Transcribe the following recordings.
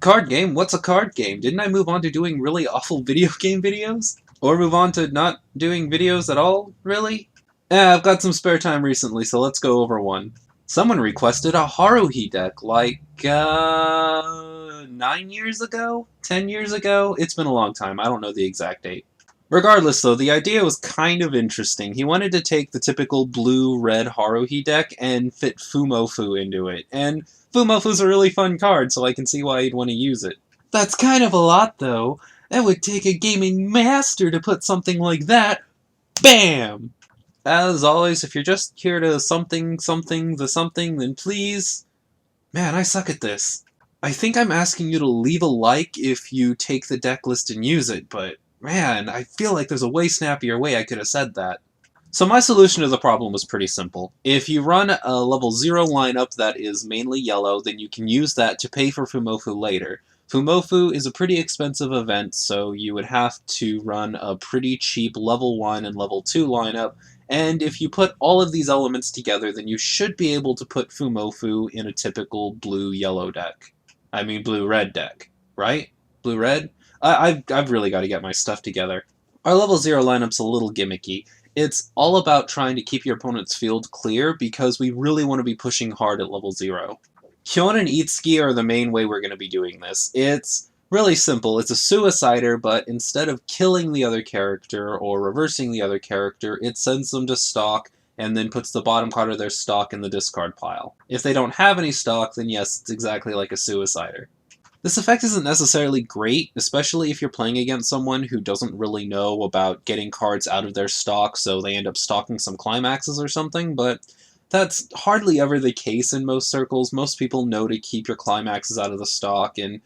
Card game? What's a card game? Didn't I move on to doing really awful video game videos? Or move on to not doing videos at all, really? I've got some spare time recently, so let's go over one. Someone requested a Haruhi deck, like, 9 years ago? 10 years ago? It's been a long time, I don't know the exact date. Regardless, though, the idea was kind of interesting. He wanted to take the typical blue-red Haruhi deck and fit Fumofu into it, and Fumofu's a really fun card, so I can see why you'd want to use it. That's kind of a lot, though. That would take a gaming master to put something like that. BAM! As always, if you're just here to something, then please... Man, I suck at this. I think I'm asking you to leave a like if you take the deck list and use it, but man, I feel like there's a way snappier way I could have said that. So my solution to the problem was pretty simple. If you run a level 0 lineup that is mainly yellow, then you can use that to pay for Fumofu later. Fumofu is a pretty expensive event, so you would have to run a pretty cheap level 1 and level 2 lineup, and if you put all of these elements together, then you should be able to put Fumofu in a typical blue-yellow deck. I mean blue-red deck, right? Blue-red? I've really got to get my stuff together. Our level 0 lineup's a little gimmicky. It's all about trying to keep your opponent's field clear because we really want to be pushing hard at level 0. Kyon and Itsuki are the main way we're going to be doing this. It's really simple. It's a suicider, but instead of killing the other character or reversing the other character, it sends them to stock and then puts the bottom card of their stock in the discard pile. If they don't have any stock, then yes, it's exactly like a suicider. This effect isn't necessarily great, especially if you're playing against someone who doesn't really know about getting cards out of their stock, so they end up stocking some climaxes or something, but that's hardly ever the case in most circles. Most people know to keep your climaxes out of the stock, and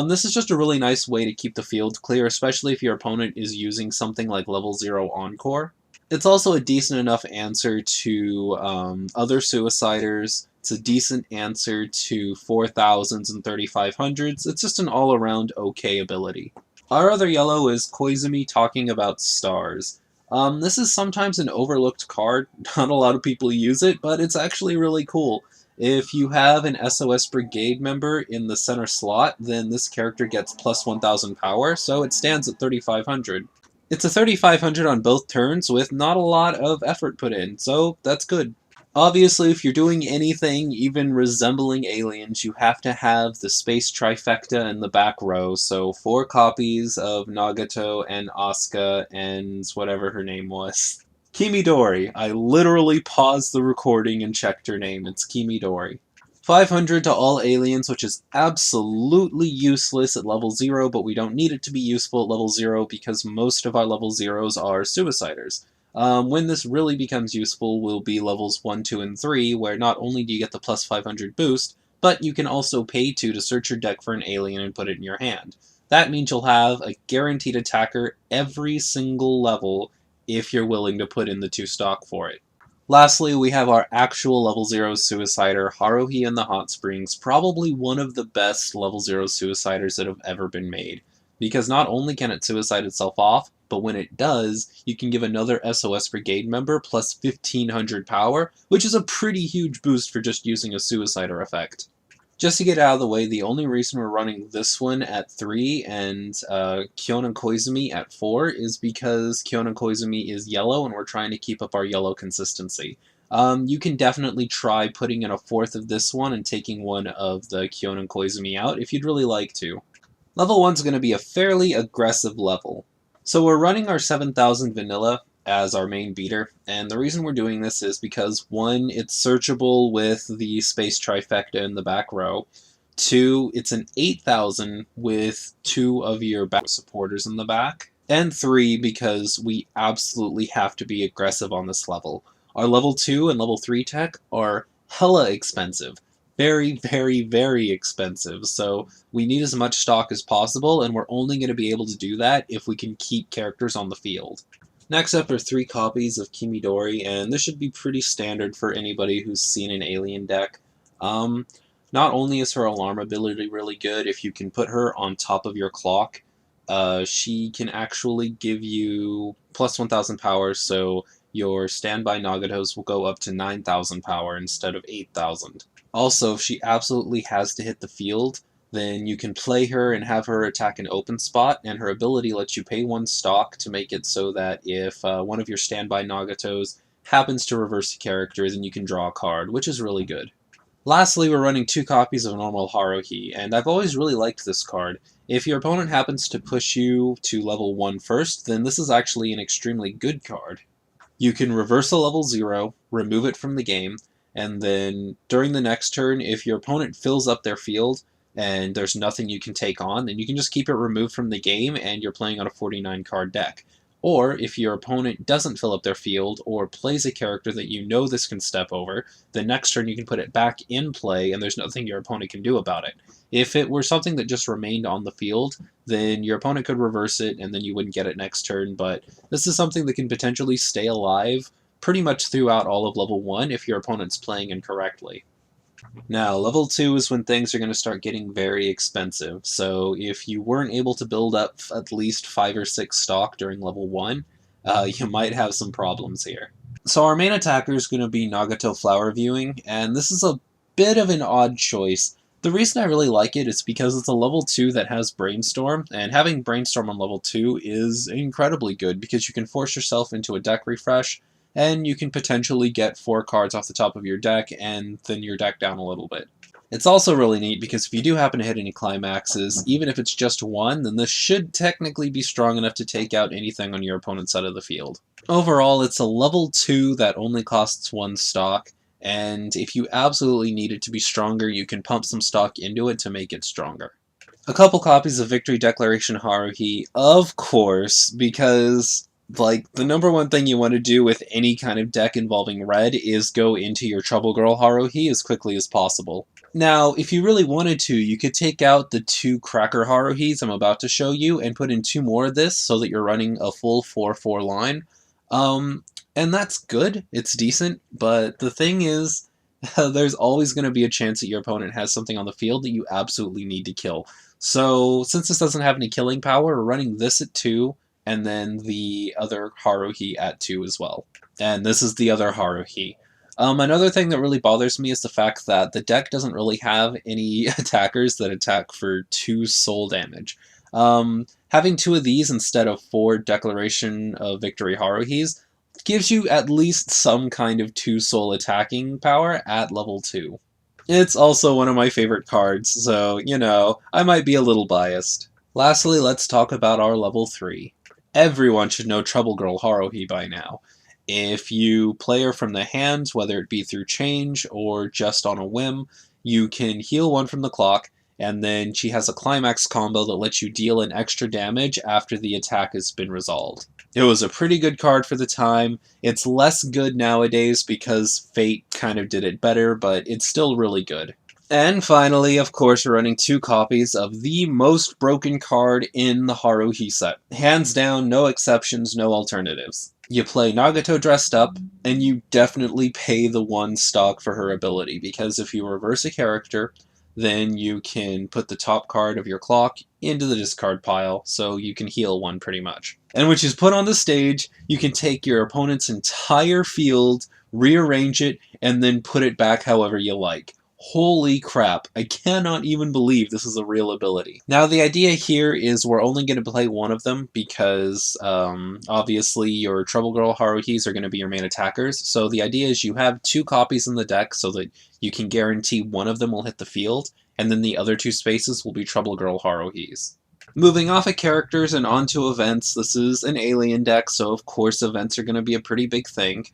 this is just a really nice way to keep the field clear, especially if your opponent is using something like level 0 Encore. It's also a decent enough answer to other suiciders. It's a decent answer to 4000s and 3500s. It's just an all-around okay ability. Our other yellow is Koizumi talking about stars. This is sometimes an overlooked card. Not a lot of people use it, but it's actually really cool. If you have an SOS Brigade member in the center slot, then this character gets plus 1000 power, so it stands at 3500. It's a 3500 on both turns with not a lot of effort put in, so that's good. Obviously, if you're doing anything even resembling aliens, you have to have the space trifecta in the back row, so 4 copies of Nagato and Asuka and whatever her name was. Kimidori. I literally paused the recording and checked her name. It's Kimidori. 500 to all aliens, which is absolutely useless at level 0, but we don't need it to be useful at level 0 because most of our level 0s are suiciders. When this really becomes useful will be levels 1, 2, and 3, where not only do you get the plus 500 boost, but you can also pay to search your deck for an alien and put it in your hand. That means you'll have a guaranteed attacker every single level if you're willing to put in the 2 stock for it. Lastly, we have our actual level 0 suicider, Haruhi in the Hot Springs, probably one of the best level 0 suiciders that have ever been made. Because not only can it suicide itself off, but when it does, you can give another SOS Brigade member plus 1500 power, which is a pretty huge boost for just using a suicider effect. Just to get out of the way, the only reason we're running this one at 3 and Kyon and Koizumi at 4 is because Kyon and Koizumi is yellow and we're trying to keep up our yellow consistency. You can definitely try putting in a 4th of this one and taking one of the Kyon and Koizumi out if you'd really like to. Level 1's going to be a fairly aggressive level. So we're running our 7000 vanilla as our main beater, and the reason we're doing this is because 1, it's searchable with the space trifecta in the back row, 2, it's an 8000 with 2 of your back supporters in the back, and 3, because we absolutely have to be aggressive on this level. Our level 2 and level 3 tech are hella expensive. Very, very, very expensive, so we need as much stock as possible, and we're only going to be able to do that if we can keep characters on the field. Next up are 3 copies of Kimidori, and this should be pretty standard for anybody who's seen an alien deck. Not only is her alarm ability really good, if you can put her on top of your clock, she can actually give you plus 1000 power, so your standby Nagatos will go up to 9000 power instead of 8000. Also, she absolutely has to hit the field. then you can play her and have her attack an open spot, and her ability lets you pay 1 stock to make it so that if one of your standby Nagatos happens to reverse a character, then you can draw a card, which is really good. Lastly, we're running 2 copies of normal Haruhi, and I've always really liked this card. If your opponent happens to push you to level 1 first, then this is actually an extremely good card. You can reverse a level 0, remove it from the game, and then during the next turn, if your opponent fills up their field and there's nothing you can take on, then you can just keep it removed from the game and you're playing on a 49 card deck. Or if your opponent doesn't fill up their field or plays a character that you know this can step over, the next turn you can put it back in play and there's nothing your opponent can do about it. If it were something that just remained on the field, then your opponent could reverse it and then you wouldn't get it next turn, but this is something that can potentially stay alive pretty much throughout all of level 1 if your opponent's playing incorrectly. Now, level 2 is when things are going to start getting very expensive, so if you weren't able to build up at least 5 or 6 stock during level 1, you might have some problems here. So our main attacker is going to be Nagato Flower Viewing, and this is a bit of an odd choice. The reason I really like it is because it's a level 2 that has Brainstorm, and having Brainstorm on level 2 is incredibly good because you can force yourself into a deck refresh, and you can potentially get 4 cards off the top of your deck and thin your deck down a little bit. It's also really neat because if you do happen to hit any climaxes, even if it's just 1, then this should technically be strong enough to take out anything on your opponent's side of the field. Overall, it's a level 2 that only costs 1 stock, and if you absolutely need it to be stronger, you can pump some stock into it to make it stronger. A couple copies of Victory Declaration Haruhi, of course, because like, the number one thing you want to do with any kind of deck involving red is go into your Trouble Girl Haruhi as quickly as possible. Now, if you really wanted to, you could take out the 2 Cracker Haruhis I'm about to show you and put in 2 more of this so that you're running a full 4-4 line. And that's good, it's decent, but the thing is, there's always going to be a chance that your opponent has something on the field that you absolutely need to kill. So, since this doesn't have any killing power, we're running this at 2, and then the other Haruhi at 2 as well. And this is the other Haruhi. Another thing that really bothers me is the fact that the deck doesn't really have any attackers that attack for 2 soul damage. Having 2 of these instead of 4 Declaration of Victory Haruhis gives you at least some kind of 2 soul attacking power at level 2. It's also one of my favorite cards, so, you know, I might be a little biased. Lastly, let's talk about our level 3. Everyone should know Trouble Girl Haruhi by now. If you play her from the hand, whether it be through change or just on a whim, you can heal 1 from the clock, and then she has a climax combo that lets you deal an extra damage after the attack has been resolved. It was a pretty good card for the time. It's less good nowadays because Fate kind of did it better, but it's still really good. And finally, of course, we're running 2 copies of the most broken card in the Haruhi set. Hands down, no exceptions, no alternatives. You play Nagato dressed up, and you definitely pay the 1 stock for her ability, because if you reverse a character, then you can put the top card of your clock into the discard pile, so you can heal 1 pretty much. And when she's put on the stage, you can take your opponent's entire field, rearrange it, and then put it back however you like. Holy crap, I cannot even believe this is a real ability. Now the idea here is we're only going to play 1 of them because obviously your Trouble Girl Haruhis are going to be your main attackers, so the idea is you have 2 copies in the deck so that you can guarantee 1 of them will hit the field, and then the other 2 spaces will be Trouble Girl Haruhis. Moving off of characters and onto events, this is an alien deck, so of course events are going to be a pretty big thing.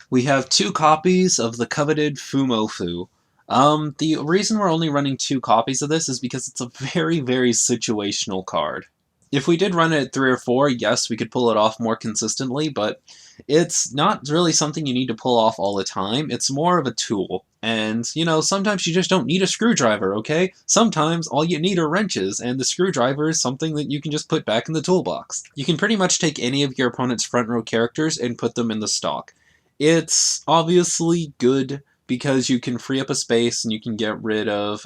We have 2 copies of the coveted Fumofu. The reason we're only running 2 copies of this is because it's a very, very situational card. If we did run it at 3 or 4, yes, we could pull it off more consistently, but it's not really something you need to pull off all the time. It's more of a tool. And, you know, sometimes you just don't need a screwdriver, okay? Sometimes all you need are wrenches, and the screwdriver is something that you can just put back in the toolbox. You can pretty much take any of your opponent's front row characters and put them in the stock. It's obviously good because you can free up a space and you can get rid of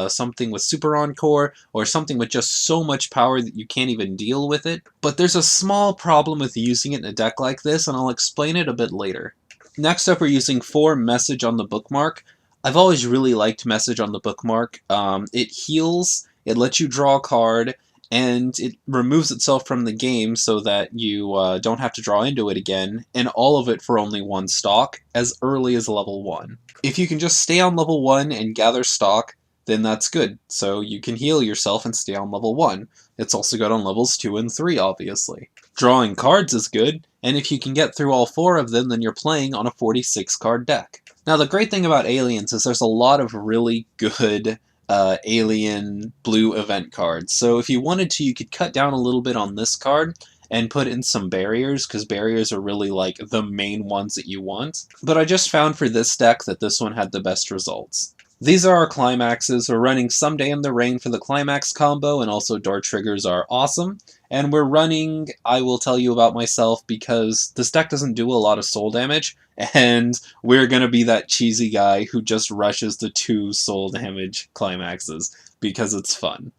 something with Super Encore or something with just so much power that you can't even deal with it. But there's a small problem with using it in a deck like this, and I'll explain it a bit later. Next up, we're using 4 Message on the Bookmark. I've always really liked Message on the Bookmark. It heals it lets you draw a card, and it removes itself from the game so that you don't have to draw into it again, and all of it for only 1 stock, as early as level 1. If you can just stay on level 1 and gather stock, then that's good, so you can heal yourself and stay on level 1. It's also good on levels 2 and 3, obviously. Drawing cards is good, and if you can get through all 4 of them, then you're playing on a 46 card deck. Now the great thing about Aliens is there's a lot of really good alien blue event cards. So if you wanted to, you could cut down a little bit on this card and put in some barriers, because barriers are really like the main ones that you want. But I just found for this deck that this one had the best results. These are our climaxes. We're running Someday in the Rain for the climax combo, and also door triggers are awesome. And we're running I Will Tell You About Myself because this deck doesn't do a lot of soul damage, and we're going to be that cheesy guy who just rushes the 2 soul damage climaxes because it's fun.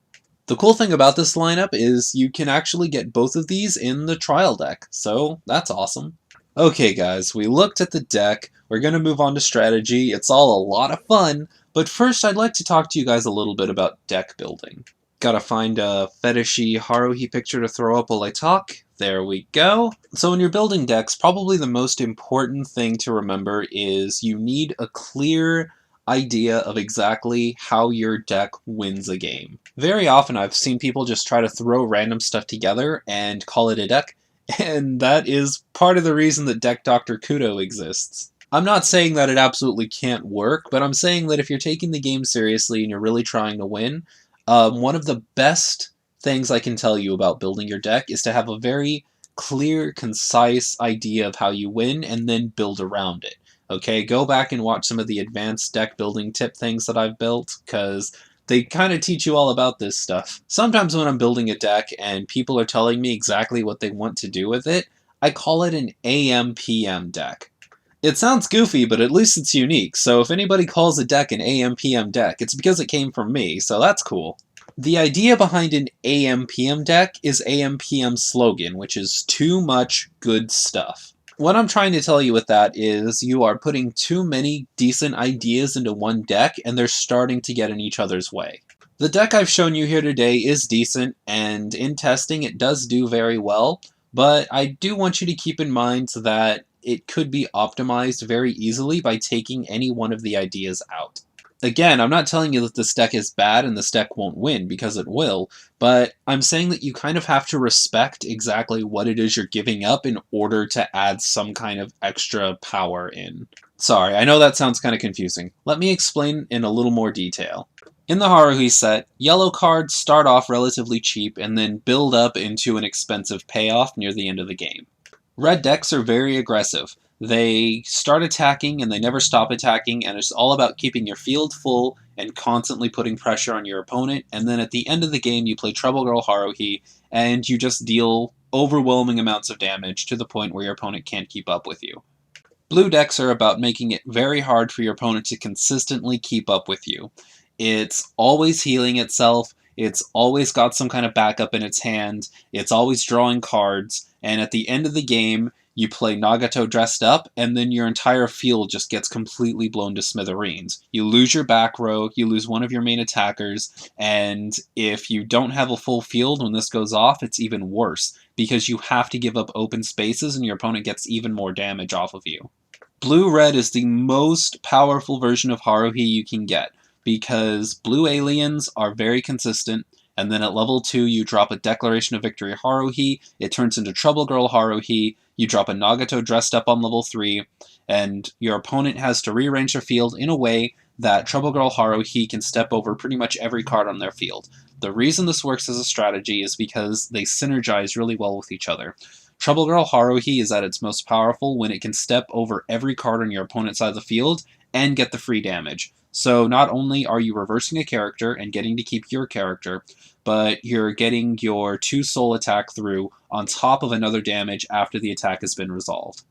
The cool thing about this lineup is you can actually get both of these in the trial deck, so that's awesome. Okay guys, we looked at the deck, we're going to move on to strategy. It's all a lot of fun, but first I'd like to talk to you guys a little bit about deck building. Gotta find a fetishy Haruhi picture to throw up while I talk. There we go. So when you're building decks, probably the most important thing to remember is you need a clear idea of exactly how your deck wins a game. Very often I've seen people just try to throw random stuff together and call it a deck, and that is part of the reason that Deck Dr. Kudou exists. I'm not saying that it absolutely can't work, but I'm saying that if you're taking the game seriously and you're really trying to win, one of the best things I can tell you about building your deck is to have a very clear, concise idea of how you win and then build around it. Okay, go back and watch some of the advanced deck building tip things that I've built, because they kind of teach you all about this stuff. Sometimes when I'm building a deck and people are telling me exactly what they want to do with it, I call it an AM/PM deck. It sounds goofy, but at least it's unique, so if anybody calls a deck an AM/PM deck, it's because it came from me, so that's cool. The idea behind an AM/PM deck is AM/PM slogan, which is too much good stuff. What I'm trying to tell you with that is you are putting too many decent ideas into one deck, and they're starting to get in each other's way. The deck I've shown you here today is decent, and in testing it does do very well, but I do want you to keep in mind that it could be optimized very easily by taking any one of the ideas out. Again, I'm not telling you that this deck is bad and this deck won't win, because it will, but I'm saying that you kind of have to respect exactly what it is you're giving up in order to add some kind of extra power in. Sorry, I know that sounds kind of confusing. Let me explain in a little more detail. In the Haruhi set, yellow cards start off relatively cheap and then build up into an expensive payoff near the end of the game. Red decks are very aggressive. They start attacking and they never stop attacking, and it's all about keeping your field full and constantly putting pressure on your opponent, and then at the end of the game you play Trouble Girl Haruhi and you just deal overwhelming amounts of damage to the point where your opponent can't keep up with you. Blue decks are about making it very hard for your opponent to consistently keep up with you. It's always healing itself, it's always got some kind of backup in its hand, it's always drawing cards, and at the end of the game you play Nagato dressed up, and then your entire field just gets completely blown to smithereens. You lose your back row, you lose one of your main attackers, and if you don't have a full field when this goes off, it's even worse, because you have to give up open spaces and your opponent gets even more damage off of you. Blue-red is the most powerful version of Haruhi you can get, because blue aliens are very consistent, and then at level 2 you drop a Declaration of Victory Haruhi, it turns into Trouble Girl Haruhi, you drop a Nagato dressed up on level 3, and your opponent has to rearrange their field in a way that Trouble Girl Haruhi can step over pretty much every card on their field. The reason this works as a strategy is because they synergize really well with each other. Trouble Girl Haruhi is at its most powerful when it can step over every card on your opponent's side of the field and get the free damage. So not only are you reversing a character and getting to keep your character, but you're getting your 2 soul attack through on top of another damage after the attack has been resolved.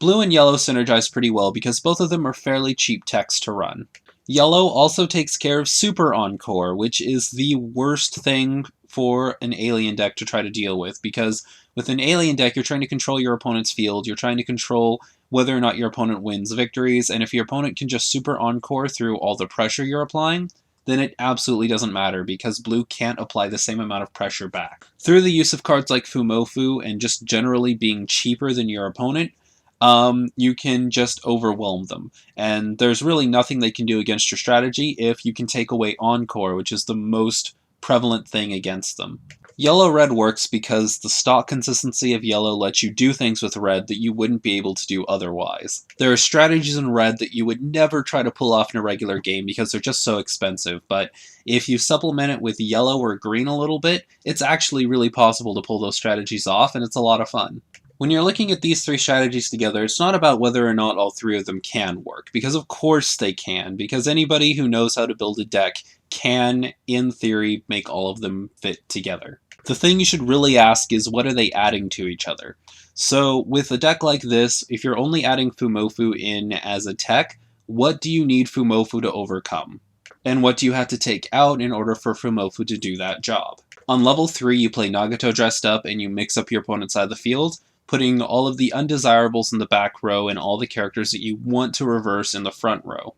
Blue and yellow synergize pretty well because both of them are fairly cheap techs to run. Yellow also takes care of Super Encore, which is the worst thing for an alien deck to try to deal with, because with an alien deck you're trying to control your opponent's field, you're trying to control whether or not your opponent wins victories, and if your opponent can just Super Encore through all the pressure you're applying, then it absolutely doesn't matter because blue can't apply the same amount of pressure back. Through the use of cards like Fumofu and just generally being cheaper than your opponent, you can just overwhelm them. And there's really nothing they can do against your strategy if you can take away Encore, which is the most prevalent thing against them. Yellow-red works because the stock consistency of yellow lets you do things with red that you wouldn't be able to do otherwise. There are strategies in red that you would never try to pull off in a regular game because they're just so expensive, but if you supplement it with yellow or green a little bit, it's actually really possible to pull those strategies off, and it's a lot of fun. When you're looking at these three strategies together, it's not about whether or not all three of them can work, because of course they can, because anybody who knows how to build a deck can, in theory, make all of them fit together. The thing you should really ask is, what are they adding to each other? So with a deck like this, if you're only adding Fumofu in as a tech, what do you need Fumofu to overcome? And what do you have to take out in order for Fumofu to do that job? On level 3, you play Nagato dressed up and you mix up your opponent's side of the field, putting all of the undesirables in the back row and all the characters that you want to reverse in the front row.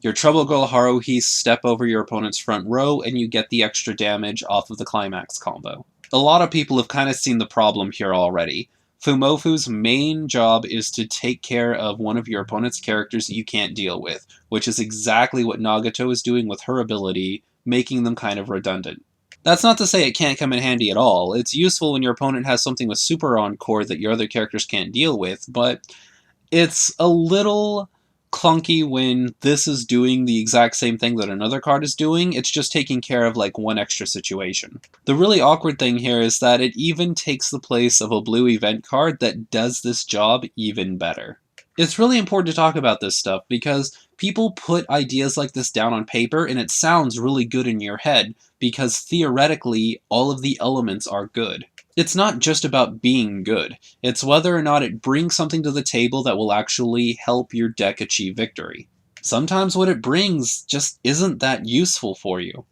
Your Trouble Girl Haruhi step over your opponent's front row and you get the extra damage off of the climax combo. A lot of people have kind of seen the problem here already. Fumofu's main job is to take care of one of your opponent's characters that you can't deal with, which is exactly what Nagato is doing with her ability, making them kind of redundant. That's not to say it can't come in handy at all. It's useful when your opponent has something with super encore that your other characters can't deal with, but it's a little clunky when this is doing the exact same thing that another card is doing. It's just taking care of like one extra situation. The really awkward thing here is that it even takes the place of a blue event card that does this job even better. It's really important to talk about this stuff because people put ideas like this down on paper and it sounds really good in your head because theoretically all of the elements are good. It's not just about being good, it's whether or not it brings something to the table that will actually help your deck achieve victory. Sometimes what it brings just isn't that useful for you.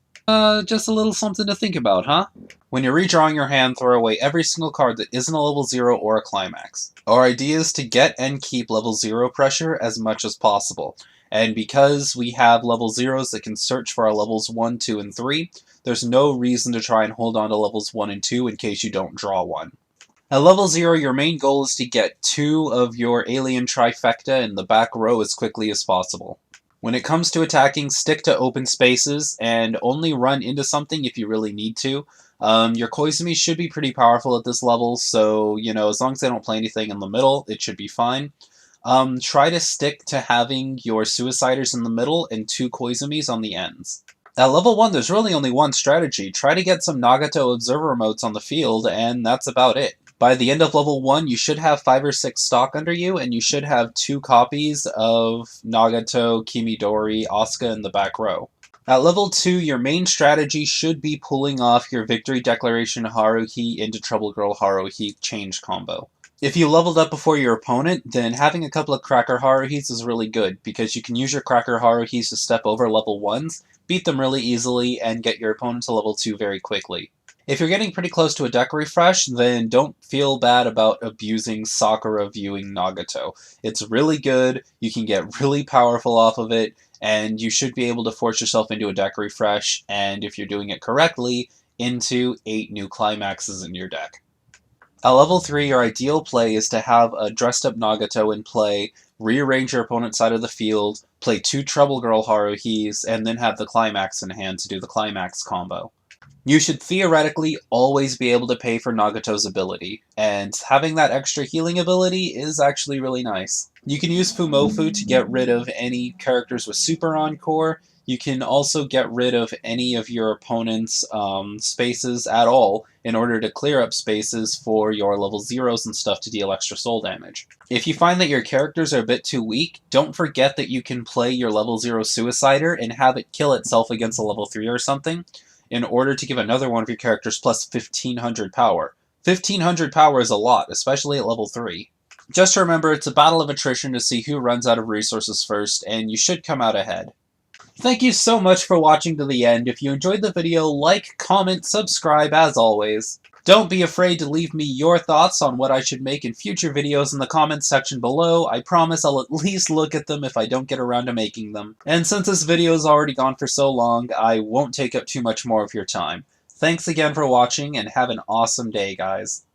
Just a little something to think about, huh? When you're redrawing your hand, throw away every single card that isn't a level 0 or a climax. Our idea is to get and keep level 0 pressure as much as possible, and because we have level 0s that can search for our levels 1, 2, and 3, there's no reason to try and hold on to levels 1 and 2 in case you don't draw one. At level 0, your main goal is to get 2 of your alien trifecta in the back row as quickly as possible. When it comes to attacking, stick to open spaces and only run into something if you really need to. Your Koizumi should be pretty powerful at this level, so, as long as they don't play anything in the middle, it should be fine. Try to stick to having your Suiciders in the middle and 2 Koizumis on the ends. At level 1, there's really only one strategy. Try to get some Nagato Observer remotes on the field, and that's about it. By the end of level 1, you should have 5 or 6 stock under you, and you should have 2 copies of Nagato, Kimidori, Asuka in the back row. At level 2, your main strategy should be pulling off your Victory Declaration Haruhi into Trouble Girl Haruhi change combo. If you leveled up before your opponent, then having a couple of Cracker Haruhis is really good, because you can use your Cracker Haruhis to step over level 1s, beat them really easily, and get your opponent to level 2 very quickly. If you're getting pretty close to a deck refresh, then don't feel bad about abusing Sakura viewing Nagato. It's really good, you can get really powerful off of it, and you should be able to force yourself into a deck refresh, and if you're doing it correctly, into 8 new climaxes in your deck. At level 3, your ideal play is to have a dressed up Nagato in play, rearrange your opponent's side of the field, play 2 Trouble Girl Haruhis, and then have the climax in hand to do the climax combo. You should theoretically always be able to pay for Nagato's ability, and having that extra healing ability is actually really nice. You can use Fumofu to get rid of any characters with Super Encore. You can also get rid of any of your opponent's spaces at all in order to clear up spaces for your level 0s and stuff to deal extra soul damage. If you find that your characters are a bit too weak, don't forget that you can play your level 0 Suicider and have it kill itself against a level 3 or something, in order to give another one of your characters plus 1500 power. 1500 power is a lot, especially at level 3. Just remember, it's a battle of attrition to see who runs out of resources first, and you should come out ahead. Thank you so much for watching to the end. If you enjoyed the video, like, comment, subscribe as always. Don't be afraid to leave me your thoughts on what I should make in future videos in the comments section below. I promise I'll at least look at them if I don't get around to making them. And since this video is already gone for so long, I won't take up too much more of your time. Thanks again for watching, and have an awesome day, guys.